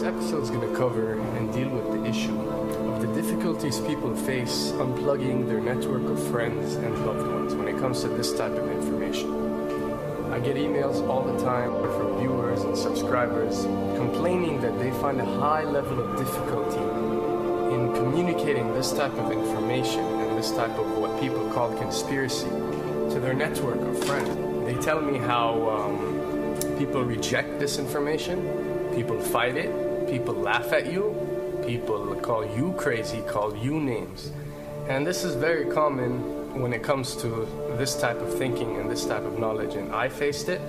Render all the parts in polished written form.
episode is going to cover and deal with the issue of the difficulties people face unplugging their network of friends and loved ones when it comes to this type of information. I get emails all the time from viewers and subscribers complaining that they find a high level of difficulty in communicating this type of information and this type of what people call conspiracy to their network of friends. They tell me how people reject this information, people fight it, people laugh at you, people call you crazy, call you names. And this is very common when it comes to this type of thinking and this type of knowledge, and I faced it.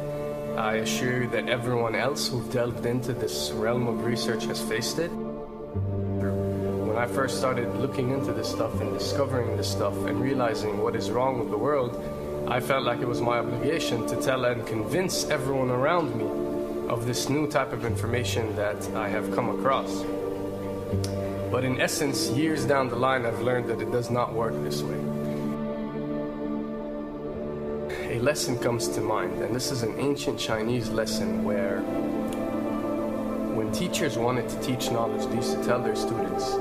I assure you that everyone else who delved into this realm of research has faced it. When I first started looking into this stuff and discovering this stuff and realizing what is wrong with the world, I felt like it was my obligation to tell and convince everyone around me of this new type of information that I have come across. But in essence, years down the line, I've learned that it does not work this way. A lesson comes to mind, and this is an ancient Chinese lesson where when teachers wanted to teach knowledge, they used to tell their students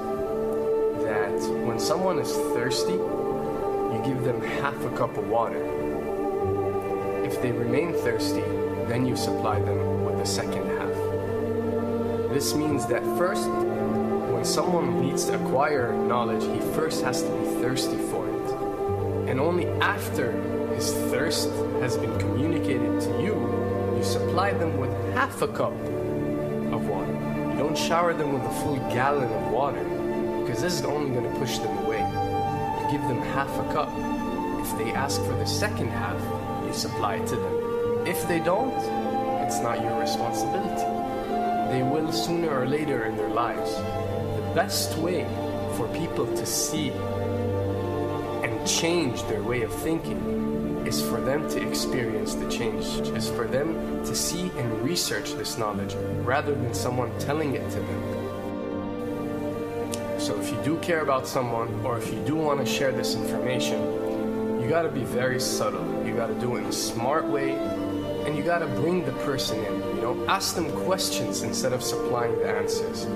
that when someone is thirsty, you give them half a cup of water. If they remain thirsty, then you supply them with the second half. This means that first, when someone needs to acquire knowledge, he first has to be thirsty for it. And only after his thirst has been communicated to you, you supply them with half a cup of water. You don't shower them with a full gallon of water, because this is only going to push them away. You give them half a cup. If they ask for the second half, you supply it to them. If they don't, it's not your responsibility. They will sooner or later in their lives. The best way for people to see and change their way of thinking is for them to experience the change, is for them to see and research this knowledge rather than someone telling it to them. So if you do care about someone, or if you do want to share this information, you got to be very subtle. You got to do it in a smart way, and you got to bring the person in. Ask them questions instead of supplying the answers.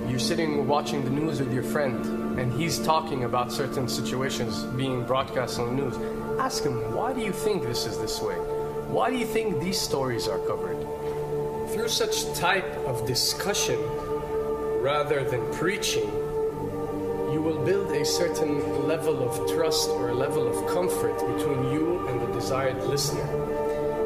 You're sitting watching the news with your friend, and he's talking about certain situations being broadcast on the news. Ask him, why do you think this is this way? Why do you think these stories are covered? Through such type of discussion, rather than preaching, you will build a certain level of trust or a level of comfort between you and the desired listener.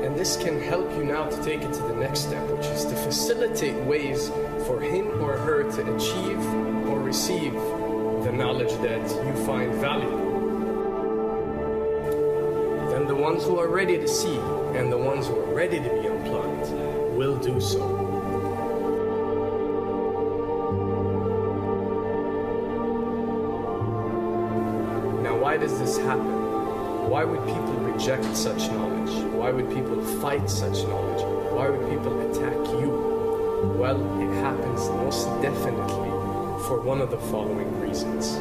And this can help you now to take it to the next step, which is to facilitate ways for him or her to achieve or receive the knowledge that you find valuable. Then the ones who are ready to see and the ones who are ready to be unplugged will do so. Why does this happen? Why would people reject such knowledge? Why would people fight such knowledge? Why would people attack you? Well, it happens most definitely for one of the following reasons.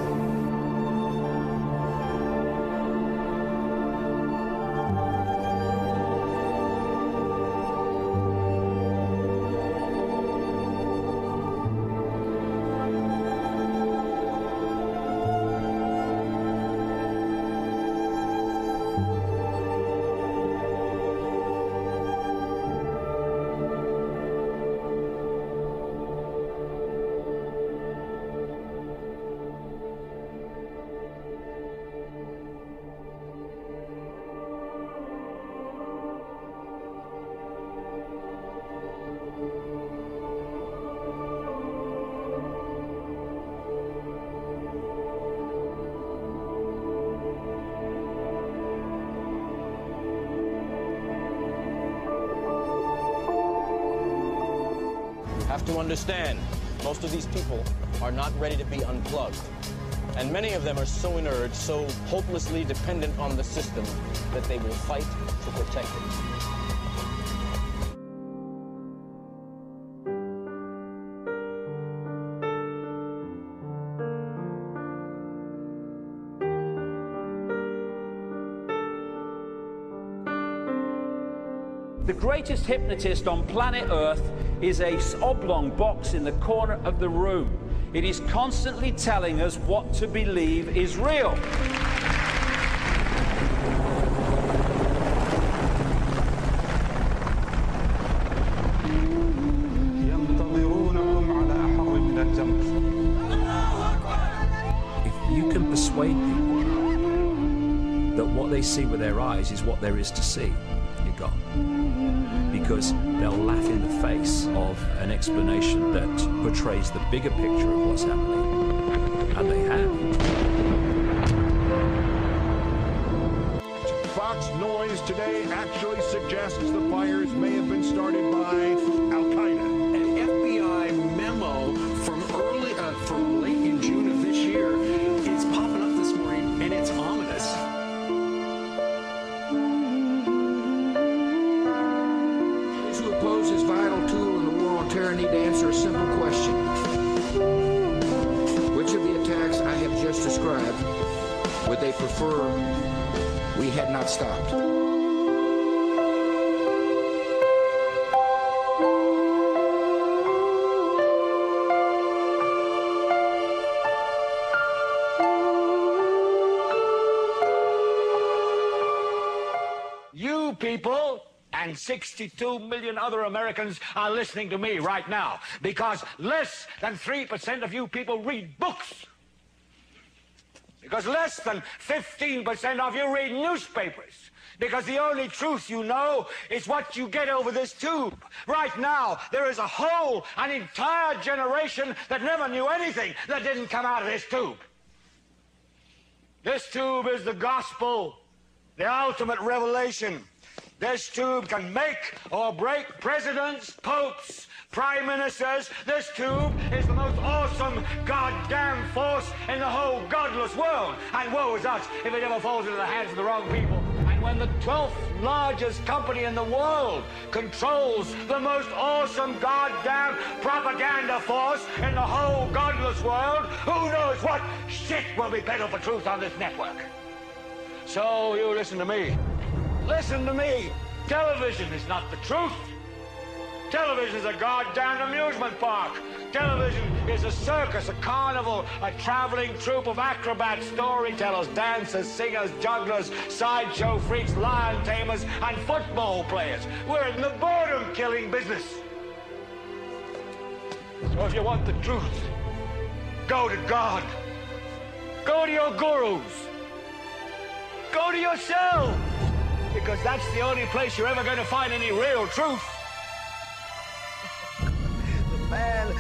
Have to understand, most of these people are not ready to be unplugged. And many of them are so inert, so hopelessly dependent on the system, that they will fight to protect it. The greatest hypnotist on planet Earth is a oblong box in the corner of the room. It is constantly telling us what to believe is real. If you can persuade people that what they see with their eyes is what there is to see, you're gone. Because they'll laugh in the face of an explanation that portrays the bigger picture of what's happening. And they have. Fox Noise today actually suggests the fires may have been started by Al-Qaeda. An FBI memo from late in June of this year is popping up this morning, and it's ominous. Those who oppose this vital tool in the war on terror need to answer a simple question. Which of the attacks I have just described would they prefer we had not stopped? You people and 62 million other Americans are listening to me right now because less than 3% of you people read books. Because less than 15% of you read newspapers. Because the only truth you know is what you get over this tube. Right now, there is an entire generation that never knew anything that didn't come out of this tube. This tube is the gospel, the ultimate revelation. This tube can make or break presidents, popes, prime ministers. This tube is the most awesome goddamn force in the whole godless world. And woe is us if it ever falls into the hands of the wrong people. And when the 12th largest company in the world controls the most awesome goddamn propaganda force in the whole godless world, who knows what shit will be peddled for truth on this network. So you listen to me. Listen to me. Television is not the truth. Television is a goddamn amusement park. Television is a circus, a carnival, a traveling troupe of acrobats, storytellers, dancers, singers, jugglers, sideshow freaks, lion tamers, and football players. We're in the boredom-killing business. So if you want the truth, go to God. Go to your gurus. Go to yourself. Because that's the only place you're ever going to find any real truth. Man,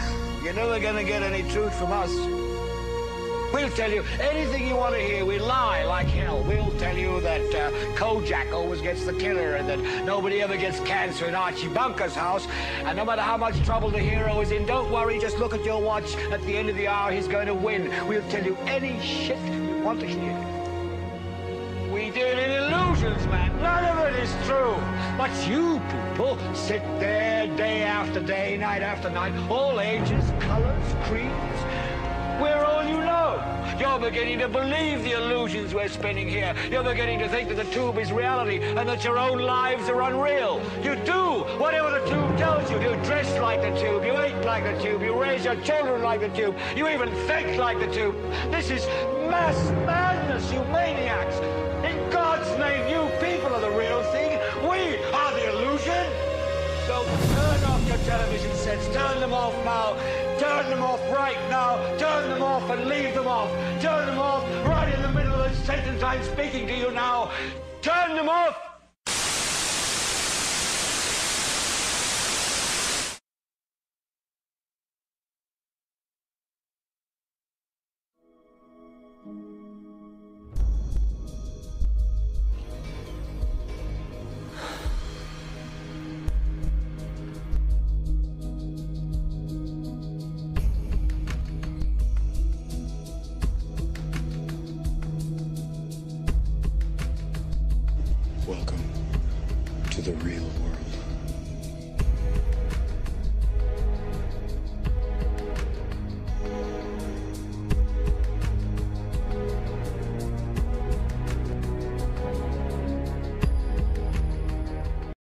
you're never going to get any truth from us. We'll tell you anything you want to hear. We lie like hell. We'll tell you that Kojak always gets the killer and that nobody ever gets cancer in Archie Bunker's house. And no matter how much trouble the hero is in, don't worry, just look at your watch. At the end of the hour, he's going to win. We'll tell you any shit you want to hear. We deal in illusions, man. None of it is true. But you people sit there day after day, night after night, all ages, colors, creeds. We're all you know. You're beginning to believe the illusions we're spinning here. You're beginning to think that the tube is reality and that your own lives are unreal. You do whatever the tube tells you. You dress like the tube. You eat like the tube. You raise your children like the tube. You even think like the tube. This is mass madness, you maniacs. In God's name, you people are the real thing. We are the illusion. So turn off your television sets. Turn them off now. Turn them off right now. Turn them off and leave them off. Turn them off right in the middle of the sentence I'm speaking to you now. Turn them off. Welcome to the real world.